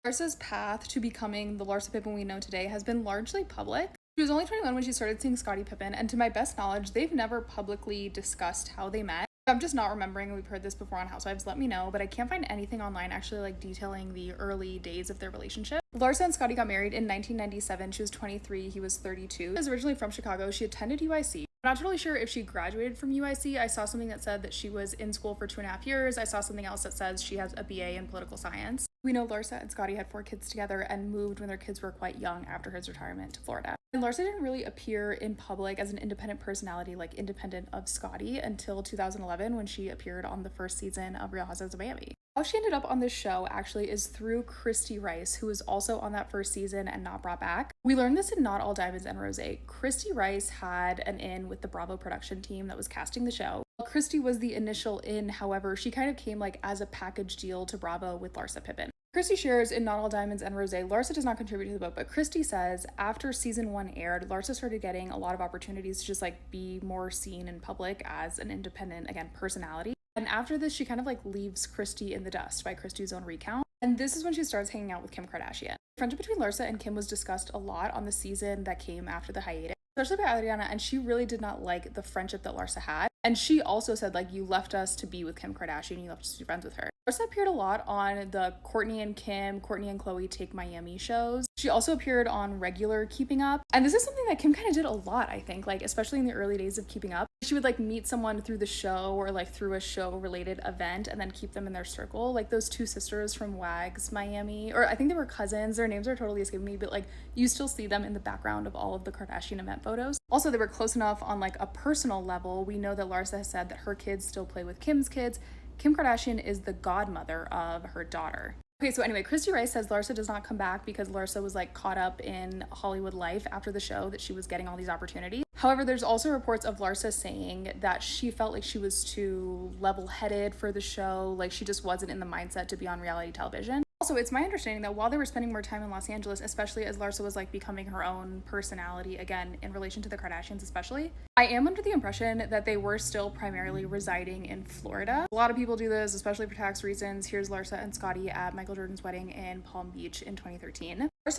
Larsa's path to becoming the Larsa Pippen we know today has been largely public. She was only 21 when she started seeing Scottie Pippen, and to my best knowledge, they've never publicly discussed how they met. I'm just not remembering. We've heard this before on Housewives, let me know, but I can't find anything online actually like detailing the early days of their relationship. Larsa and Scottie got married in 1997. She was 23, he was 32. She was originally from Chicago. She attended UIC. I'm not totally sure if she graduated from UIC. I saw something that said that she was in school for 2.5 years. I saw something else that says she has a BA in political science. We know Larsa and Scottie had 4 kids together and moved when their kids were quite young after his retirement to Florida. And Larsa didn't really appear in public as an independent personality, like independent of Scottie, until 2011 when she appeared on the first season of Real Housewives of Miami. How she ended up on this show actually is through Christy Rice, who was also on that first season and not brought back. We learned this in Not All Diamonds and Rosé. Christy Rice had an in with the Bravo production team that was casting the show. While Christy was the initial in, however, she kind of came like as a package deal to Bravo with Larsa Pippen. Christy shares in Not All Diamonds and Rosé, Larsa does not contribute to the book, but Christy says after season 1 aired, Larsa started getting a lot of opportunities to just like be more seen in public as an independent, again, personality. And after this, she kind of like leaves Christy in the dust by Christy's own recount. And this is when she starts hanging out with Kim Kardashian. The friendship between Larsa and Kim was discussed a lot on the season that came after the hiatus, especially by Adriana, and she really did not like the friendship that Larsa had. And she also said, like, you left us to be with Kim Kardashian, you left us to be friends with her. Larsa appeared a lot on the Kourtney and Kim, Kourtney and Khloe Take Miami shows. She also appeared on regular Keeping Up. And this is something that Kim kind of did a lot, I think, like, especially in the early days of Keeping Up. She would like meet someone through the show or like through a show related event and then keep them in their circle. Like those 2 sisters from Wags Miami, or I think they were cousins. Their names are totally escaping me, but like you still see them in the background of all of the Kardashian event photos. Also, they were close enough on like a personal level. We know that Larsa has said that her kids still play with Kim's kids. Kim Kardashian is the godmother of her daughter. Okay, so anyway, Christy Rice says Larsa does not come back because Larsa was like caught up in Hollywood life after the show, that she was getting all these opportunities. However, there's also reports of Larsa saying that she felt like she was too level-headed for the show, like she just wasn't in the mindset to be on reality television. Also, it's my understanding that while they were spending more time in Los Angeles, especially as Larsa was like becoming her own personality again in relation to the Kardashians especially, I am under the impression that they were still primarily residing in Florida. A lot of people do this, especially for tax reasons. Here's Larsa and Scottie at Michael Jordan's wedding in Palm Beach in 2013. Larsa